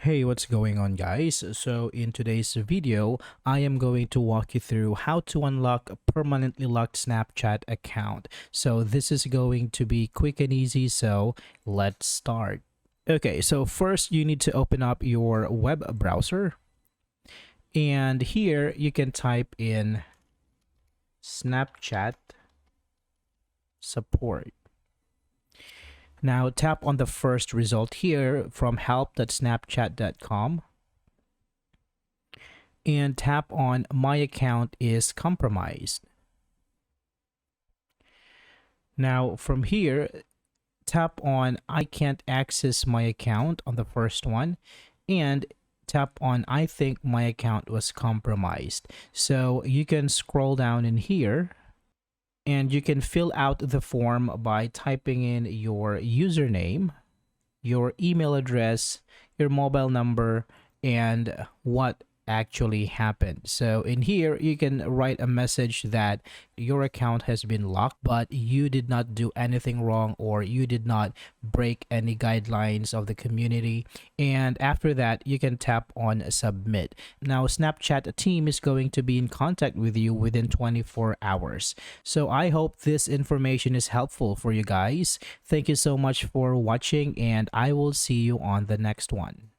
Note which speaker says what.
Speaker 1: Hey, what's going on, guys? So in today's video, I am going to walk you through how to unlock a permanently locked Snapchat account. So this is going to be quick and easy, so let's start. Okay, so first you need to open up your web browser, and here you can type in Snapchat support. Now tap on the first result here from help.snapchat.com and tap on my account is compromised. Now from here, tap on I can't access my account on the first one and tap on I think my account was compromised. So you can scroll down in here and you can fill out the form by typing in your username, your email address, your mobile number, and what actually happened. So in here, you can write a message that your account has been locked, but you did not do anything wrong or you did not break any guidelines of the community. And after that, you can tap on submit. Now, Snapchat team is going to be in contact with you within 24 hours. So I hope this information is helpful for you guys. Thank you so much for watching, and I will see you on the next one.